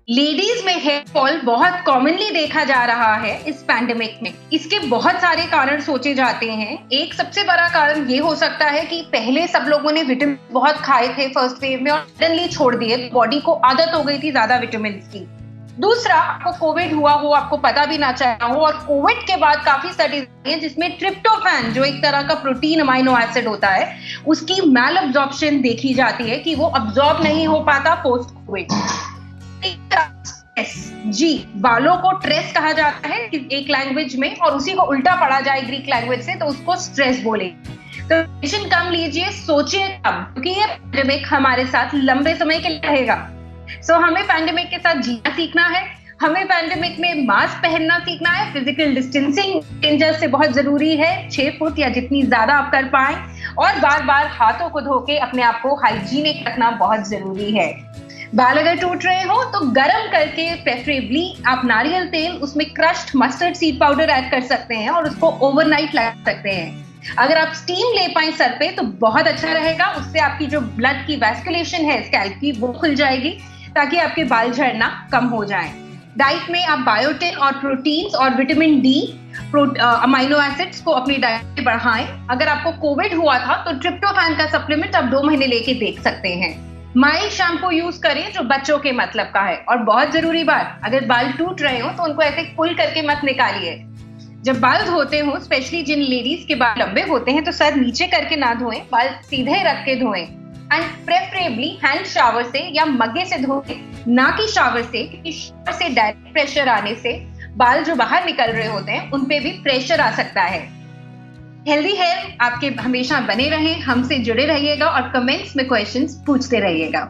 Ladies में hair fall बहुत commonly देखा जा रहा है इस पैंडेमिक में। इसके बहुत सारे कारण सोचे जाते हैं। एक सबसे बड़ा कारण ये हो सकता है कि पहले सब लोगों ने विटामिन बहुत खाए थे फर्स्ट वेव में और सडनली छोड़ दिए, बॉडी को आदत हो गई थी ज्यादा विटामिन की। दूसरा, आपको कोविड हुआ हो, आपको पता भी ना चला हो, और कोविड के बाद काफी स्टडीज है जिसमें ट्रिप्टोफैन जो एक तरह का प्रोटीन अमाइनो एसिड होता है, उसकी मैल अब्जॉर्प्शन देखी जाती है कि वो अब्जॉर्ब नहीं हो पाता पोस्ट कोविड। जी, बालों को ट्रेस कहा जाता है एक लैंग्वेज में, और उसी को उल्टा पढ़ा जाए ग्रीक लैंग्वेज से तो उसको स्ट्रेस बोले। तो टेंशन कम लीजिए, सोचिए कम, क्योंकि ये पैंडेमिक हमारे साथ लंबे समय के लिए रहेगा। हमें पैंडेमिक के साथ जीना सीखना है। हमें पैंडेमिक में मास्क पहनना सीखना है। फिजिकल डिस्टेंसिंग डेंजर से बहुत जरूरी है, 6 फुट या जितनी ज्यादा आप कर पाए, और बार बार हाथों को धो के अपने आप को हाइजीनिक रखना बहुत जरूरी है। बाल अगर टूट रहे हो तो गरम करके प्रेफरेबली आप नारियल तेल, उसमें crushed mustard seed powder add कर सकते हैं और उसको ओवरनाइट लगा सकते हैं। अगर आप स्टीम ले पाए सर पे तो बहुत अच्छा रहेगा, उससे आपकी जो ब्लड की वैस्कुलेशन है स्कैल्प की वो खुल जाएगी, ताकि आपके बाल झड़ना कम हो जाए। डाइट में आप बायोटिन और प्रोटीन्स और विटामिन डी अमाइनो एसिड्स को अपनी डाइट में बढ़ाएं। अगर आपको कोविड हुआ था तो ट्रिप्टोफैन का सप्लीमेंट आप 2 महीने लेके देख सकते हैं। माइल्ड शैम्पू यूज करें जो बच्चों के मतलब का है। और बहुत जरूरी बात, अगर बाल टूट रहे हो तो उनको ऐसे पुल करके मत निकालिए। जब बाल धोते हो, स्पेशली जिन लेडीज के बाल लंबे होते हैं, तो सर नीचे करके ना धोएं, बाल सीधे रख के धोएं, एंड प्रेफरेबली हैंड शावर से या मग्गे से धोएं, ना कि शावर से, क्योंकि शावर से डायरेक्ट प्रेशर आने से बाल जो बाहर निकल रहे होते हैं उन पे भी प्रेशर आ सकता है। हेल्दी हेयर आपके हमेशा बने रहें, हमसे जुड़े रहिएगा और कमेंट्स में क्वेश्चंस पूछते रहिएगा।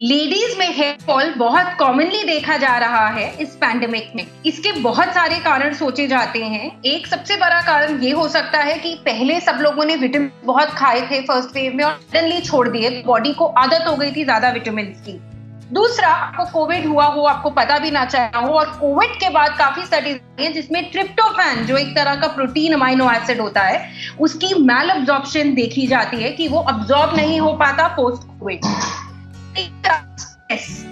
लेडीज में हेयर फॉल बहुत कॉमनली देखा जा रहा है इस पैंडेमिक में। इसके बहुत सारे कारण सोचे जाते हैं। एक सबसे बड़ा कारण ये हो सकता है कि पहले सब लोगों ने विटामिन बहुत खाए थे फर्स्ट वेव में और सडनली छोड़ दिए, बॉडी को आदत हो गई थी ज्यादा विटामिन की। दूसरा, आपको कोविड हुआ हो, आपको पता भी ना चला हो, और कोविड के बाद काफी स्टडीज है जिसमें ट्रिप्टोफैन जो एक तरह का प्रोटीन अमाइनो एसिड होता है, उसकी मैल अब्जॉर्प्शन देखी जाती है कि वो अब्जॉर्ब नहीं हो पाता पोस्ट कोविड।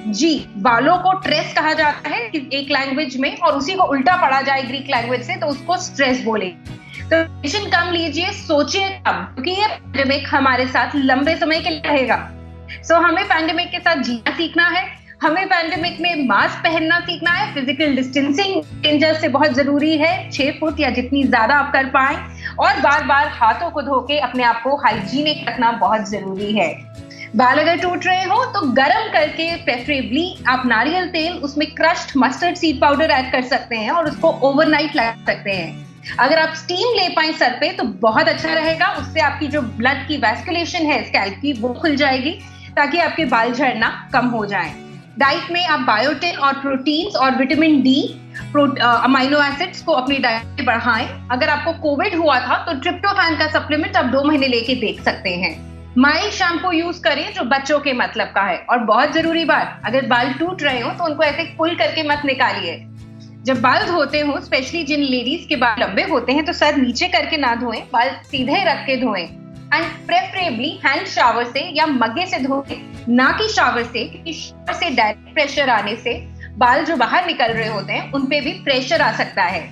जी, बालों को ट्रेस कहा जाता है एक लैंग्वेज में, और उसी को उल्टा पढ़ा जाए ग्रीक लैंग्वेज से तो उसको स्ट्रेस बोले। तो टेंशन कम लीजिए, सोचिए कम, क्योंकि ये पैंडेमिक हमारे साथ लंबे समय के लिए रहेगा। हमें पैंडेमिक के साथ जीना सीखना है। हमें पैंडेमिक में मास्क पहनना सीखना है। फिजिकल डिस्टेंसिंग डेंजर से बहुत जरूरी है, 6 फुट या जितनी ज्यादा आप कर पाए, और बार बार हाथों को धो के अपने आप को हाइजीनिक रखना बहुत जरूरी है। बाल अगर टूट रहे हो तो गरम करके प्रेफरेबली आप नारियल तेल, उसमें crushed mustard seed powder add कर सकते हैं और उसको ओवरनाइट लगा सकते हैं। अगर आप स्टीम ले पाए सर पे तो बहुत अच्छा रहेगा, उससे आपकी जो ब्लड की वैस्कुलेशन है स्कैल्प की वो खुल जाएगी, ताकि आपके बाल झड़ना कम हो जाए। डाइट में आप बायोटिन और प्रोटीन्स और विटामिन डी अमाइनो एसिड्स को अपनी डाइट में बढ़ाएं। अगर आपको कोविड हुआ था तो ट्रिप्टोफैन का सप्लीमेंट आप 2 महीने लेके देख सकते हैं। माइल्ड शैम्पू यूज करें जो बच्चों के मतलब का है। और बहुत जरूरी बात, अगर बाल टूट रहे हो तो उनको ऐसे पुल करके मत निकालिए। जब बाल धोते हो, स्पेशली जिन लेडीज के बाल लंबे होते हैं, तो सर नीचे करके ना धोएं, बाल सीधे रख के धोएं, एंड प्रेफरेबली हैंड शावर से या मग्गे से धोएं, ना कि शावर से, क्योंकि शावर से डायरेक्ट प्रेशर आने से बाल जो बाहर निकल रहे होते हैं उन पे भी प्रेशर आ सकता है।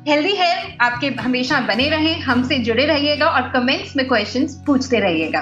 हेल्दी हेयर आपके हमेशा बने रहें, हमसे जुड़े रहिएगा और कमेंट्स में क्वेश्चंस पूछते रहिएगा।